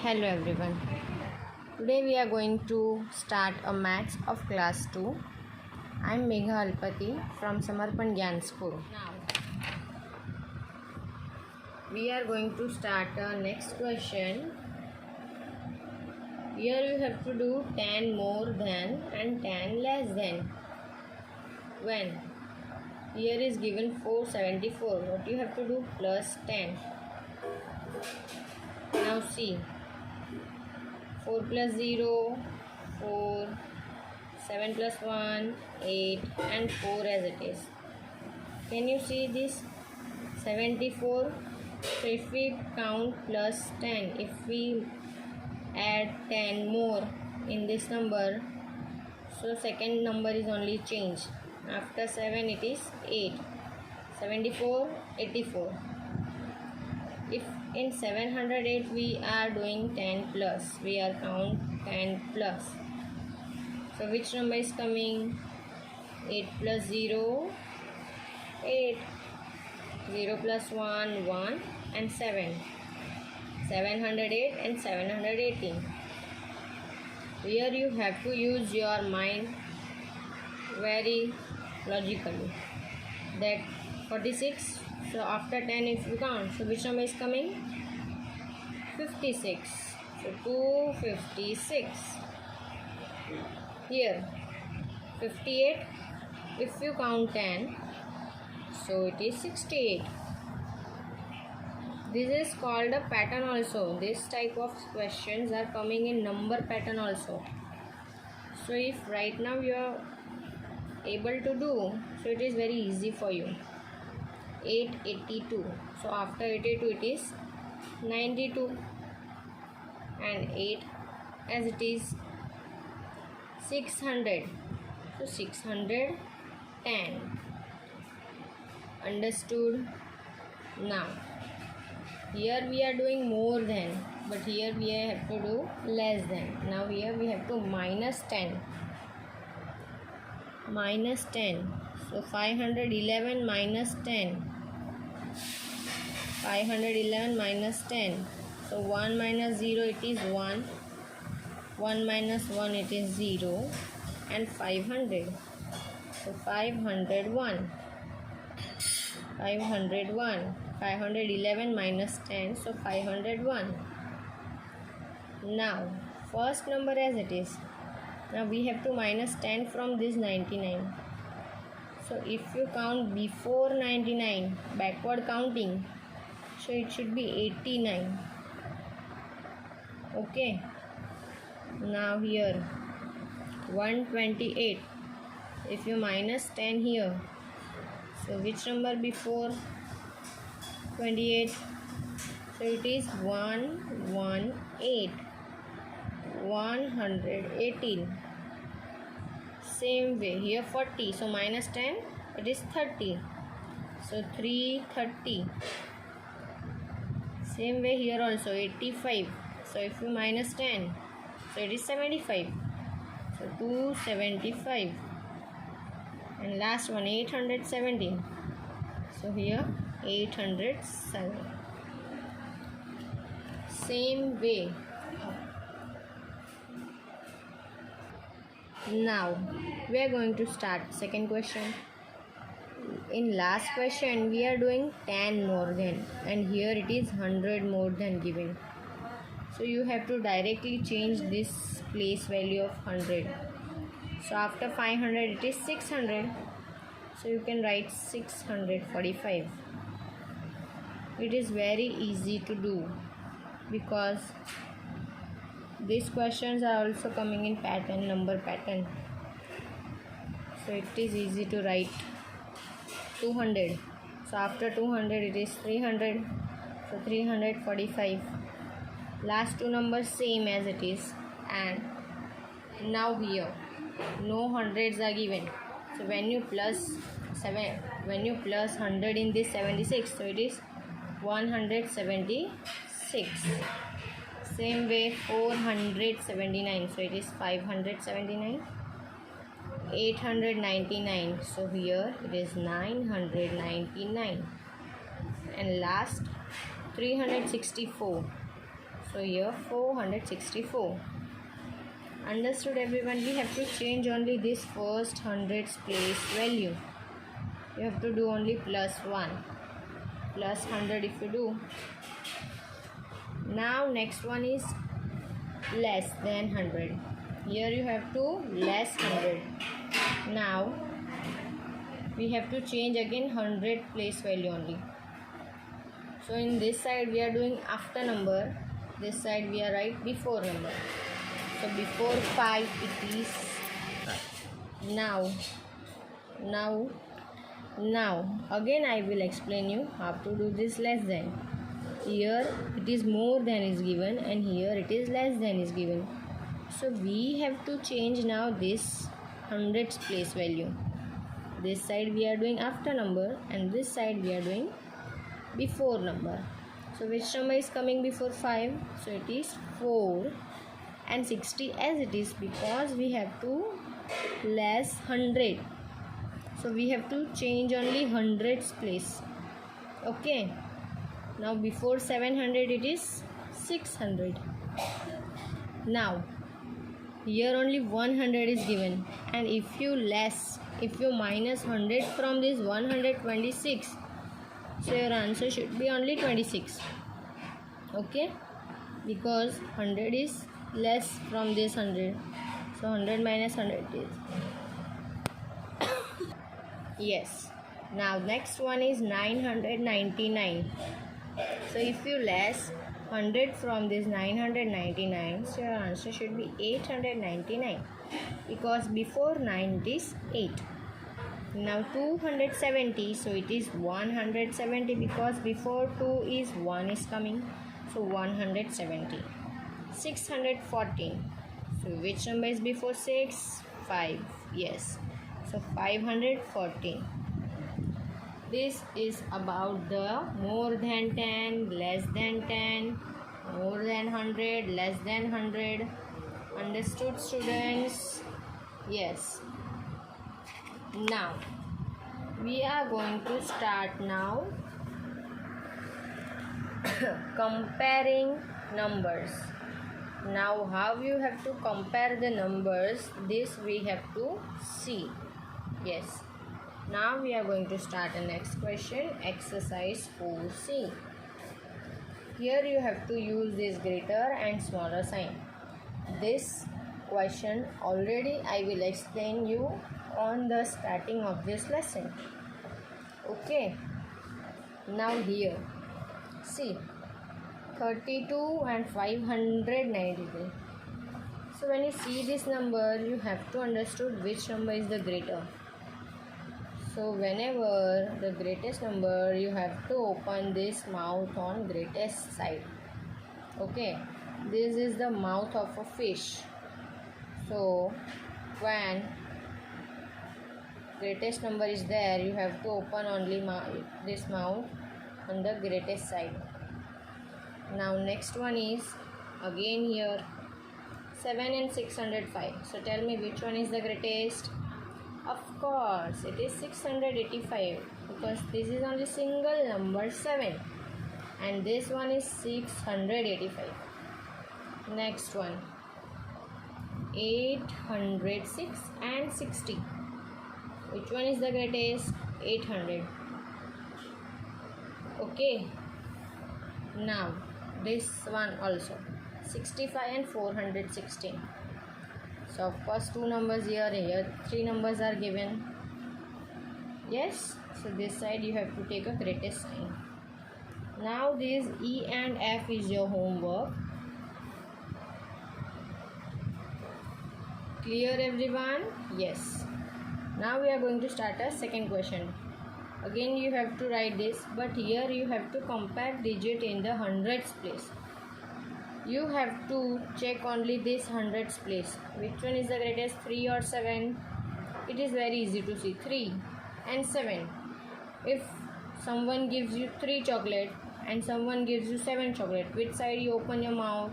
Hello everyone. Today we are going to start a maths of class 2. I am Megha Alpati from Samarpan Gyan School. Now we are going to start our next question. Here you have to do 10 more than and 10 less than. When? Here is given 474. What you have to do? Plus 10. Now see. 4 plus 0, 4, 7 plus 1, 8 and 4 as it is. Can you see this? 74. So if we count plus 10, if we add 10 more in this number, so second number is only changed. After 7 it is 8. 74, 84. If in 708 we are doing 10 plus, we are count 10 plus. So which number is coming? 8 plus 0, 8. 0 plus 1, 1 and 7. 708 and 718. Here you have to use your mind very logically. That 46. So after 10 if you count, so which number is coming? 56. So 256. Here 58. If you count 10, so it is 68. This is called a pattern also. This type of questions are coming in number pattern also. So if right now you are able to do, so it is very easy for you. 882. So after 82 it is 92 and 8 as it is 600. So 610. Understood? Now here we are doing more than, but here we have to do less than. Now here we have to minus 10. Minus 10. So 511 minus 10. 511 minus 10. So 1 minus 0 it is 1. 1 minus 1 it is 0. And 500. So 501. 501. 511 minus 10. So 501. Now first number as it is. Now we have to minus 10 from this 99. So if you count before 99, backward counting, so it should be 89. Okay. Now here 128. If you minus 10 here, so which number before 28? So it is 118. 118. Same way here 40. So minus 10 it is 30. So 330. Same way here also 85. So if you minus 10, so it is 75. So 275. And last one 817. So here 807. Same way. Now we are going to start second question. In last question we are doing 10 more than, and here it is 100 more than given. So you have to directly change this place value of 100. So after 500 it is 600. So you can write 645. It is very easy to do because these questions are also coming in pattern, number pattern. So it is easy to write 200. So after 200 it is 300. So 345. Last two numbers same as it is. And now here no hundreds are given. So when you plus 100 in this 76, so it is 176. Same way 479. So it is 579. 899. So here it is 999. And last 364. So here 464. Understood everyone? We have to change only this first hundreds place value. You have to do only +1. Plus 100 if you do. Now next one is less than 100. Here you have to less 100. Now we have to change again 100 place value only. So in this side we are doing after number, this side we are right before number. So before 5 it is now again I will explain you how to do this less than. Here it is more than is given and here it is less than is given. So we have to change now this hundreds place value. This side we are doing after number and this side we are doing before number. So which number is coming before 5? So it is 4 and 60 as it is, because we have to less 100. So we have to change only hundreds place. Okay. Now before 700 it is 600. Now here only 100 is given, and if you minus 100 from this 126, so your answer should be only 26. Okay, because 100 is less from this 100, so 100 minus 100 is yes. Now next one is 999. So if you less 100 from this 999, so your answer should be 899, because before 9 it is 8. Now 270, so it is 170, because before 2 is 1 is coming, so 170. 614, so which number is before 6? 5. Yes, so 514. This is about the more than 10, less than 10, more than 100, less than 100. Understood, students? Yes. Now we are going to start now comparing numbers. Now how you have to compare the numbers, this we have to see. Yes. Now we are going to start the next question, exercise 4C. Here you have to use this greater and smaller sign. This question already I will explain you on the starting of this lesson. Okay. Now here, see, 32 and 593. So when you see this number, you have to understand which number is the greater. So whenever the greatest number, you have to open this mouth on greatest side. Okay, this is the mouth of a fish. So when greatest number is there, you have to open only this mouth on the greatest side. Now next one is again here 7 and 605. So tell me which one is the greatest? Of course it is 685, because this is only single number 7 and this one is 685. Next one 806 and 60. Which one is the greatest? 800. Okay. Now this one also 65 and 416. So of course two numbers here, three numbers are given. Yes, so this side you have to take a greatest sign. Now this E and F is your homework. Clear everyone? Yes. Now we are going to start a second question. Again you have to write this, but here you have to compare digit in the hundreds place. You have to check only this hundreds place. Which one is the greatest, 3 or 7? It is very easy to see, 3 and 7. If someone gives you 3 chocolate and someone gives you 7 chocolate, which side you open your mouth?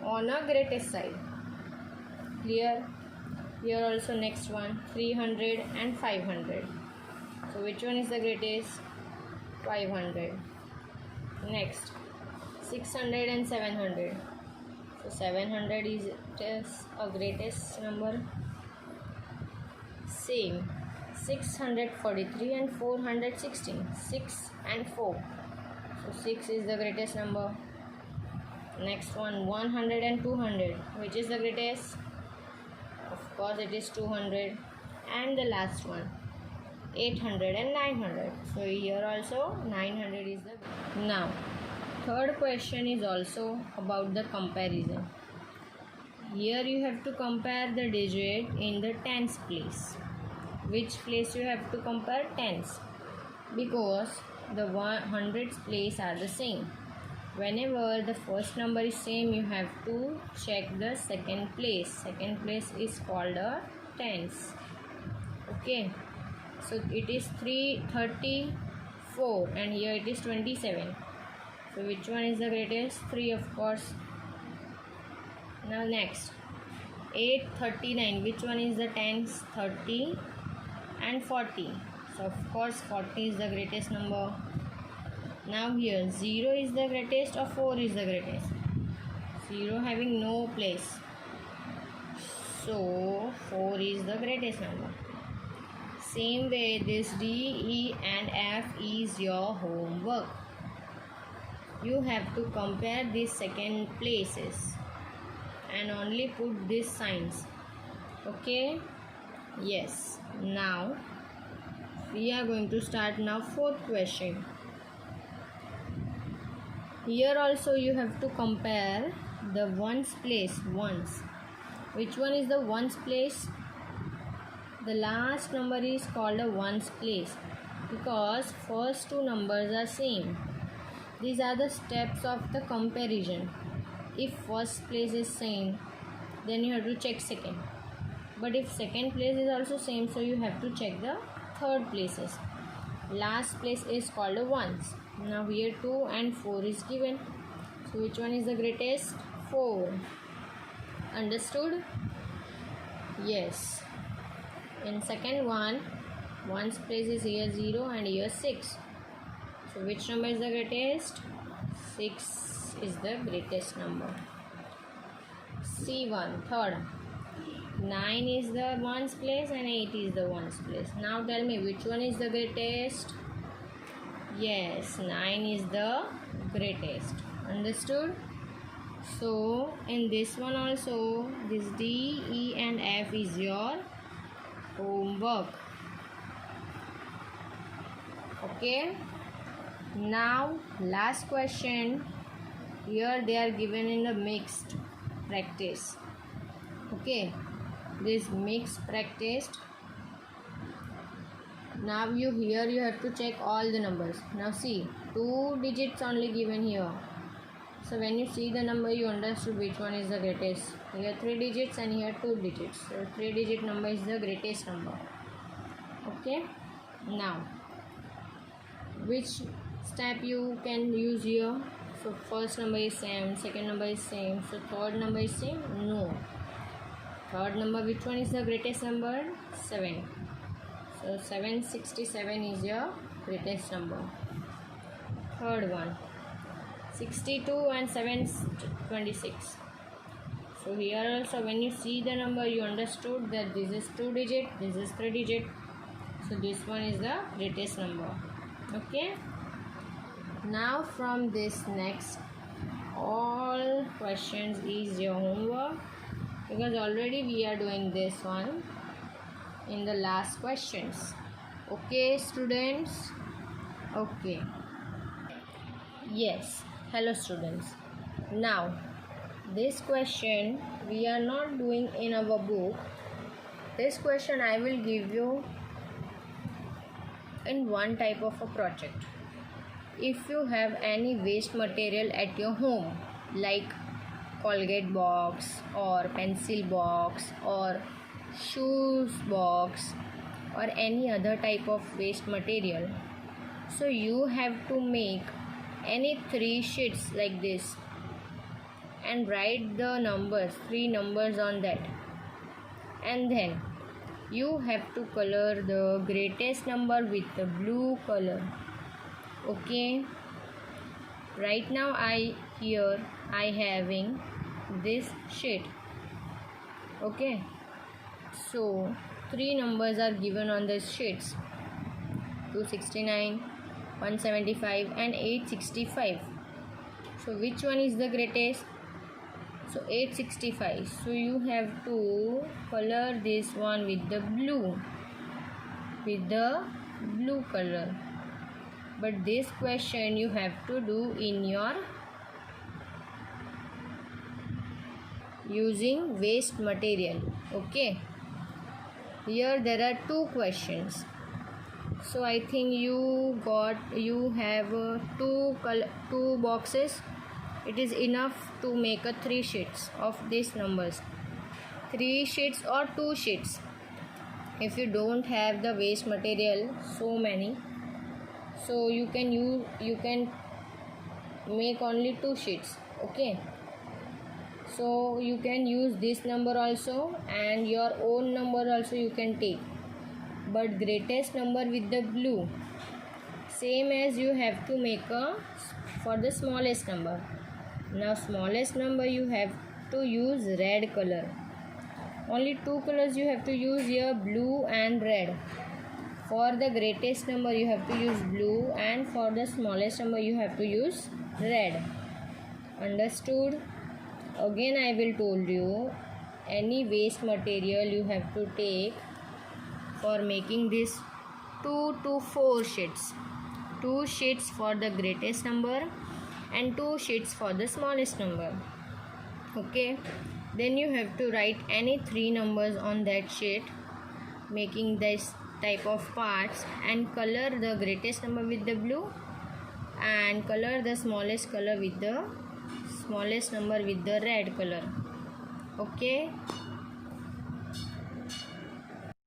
On a greatest side. Clear? Here also next one, 300 and 500. So which one is the greatest? 500. Next 600 and 700. So 700 is a greatest number. Same. 643 and 416. 6 and 4. So 6 is the greatest number. Next one, 100 and 200. Which is the greatest? Of course it is 200. And the last one, 800 and 900. So here also 900 is the. Now third question is also about the comparison. Here you have to compare the digit in the tens place. Which place you have to compare? Tens, because the hundreds place are the same. Whenever the first number is same, you have to check the second place. Second place is called a tens. Okay, so it is 334 and here it is 27. So which one is the greatest? 3, of course. Now next, 839. Which one is the tens? 30 and 40. So of course 40 is the greatest number. Now here 0 is the greatest or 4 is the greatest? 0 having no place. So 4 is the greatest number. Same way, this D, E and F is your homework. You have to compare these second places and only put these signs. Okay? Yes. Now we are going to start now fourth question. Here also you have to compare the ones place. Ones. Which one is the ones place? The last number is called a ones place because first two numbers are same. These are the steps of the comparison. If first place is same, then you have to check second. But if second place is also same, so you have to check the third places. Last place is called a ones. Now here 2 and 4 is given. So which one is the greatest? 4. Understood? Yes. In second one, ones place is here 0 and here 6. So which number is the greatest? 6 is the greatest number. C1, third. 9 is the ones place and 8 is the ones place. Now tell me which one is the greatest? Yes, 9 is the greatest. Understood? So in this one also, this D, E and F is your homework. Okay? Now last question. Here they are given in the mixed practice. Okay, this mixed practice. Now you have to check all the numbers. Now see, 2 digits only given here. So when you see the number, you understood which one is the greatest. Here 3 digits and here 2 digits. So 3 digit number is the greatest number. Okay. Now which step you can use here? So first number is same, second number is same, so third number is same? No. Third number, which one is the greatest number? 7. So 767 is your greatest number. Third one, 62 and 726. So here also when you see the number, you understood that this is 2 digit, this is 3 digit. So this one is the greatest number. Okay. Now from this next all questions is your homework, because already we are doing this one in the last questions. Okay students? Okay. Yes. Hello students. Now this question we are not doing in our book. This question I will give you in one type of a project. If you have any waste material at your home, like Colgate box or pencil box or shoes box or any other type of waste material, so you have to make any 3 sheets like this and write the numbers, 3 numbers on that, and then you have to color the greatest number with the blue color. Okay, right now I here I having this sheet. Okay, so 3 numbers are given on the sheets: 269, 175 and 865. So which one is the greatest? So 865. So you have to color this one with the blue color. But this question you have to do in your using waste material. Okay, here there are 2 questions. So I think you have two boxes. It is enough to make a 3 sheets of these numbers. 3 sheets or 2 sheets. If you don't have the waste material so many, so you can make only 2 sheets. Okay, so you can use this number also and your own number also you can take, but greatest number with the blue, same as you have to make for the smallest number. Now smallest number you have to use red color. Only 2 colors you have to use here, blue and red. For the greatest number you have to use blue, and for the smallest number you have to use red. Understood? Again I will told you, any waste material you have to take for making this 2 to 4 sheets. 2 sheets for the greatest number and 2 sheets for the smallest number. Okay, then you have to write any 3 numbers on that sheet, making this type of parts, and color the greatest number with the blue and color the smallest number with the red color. Okay.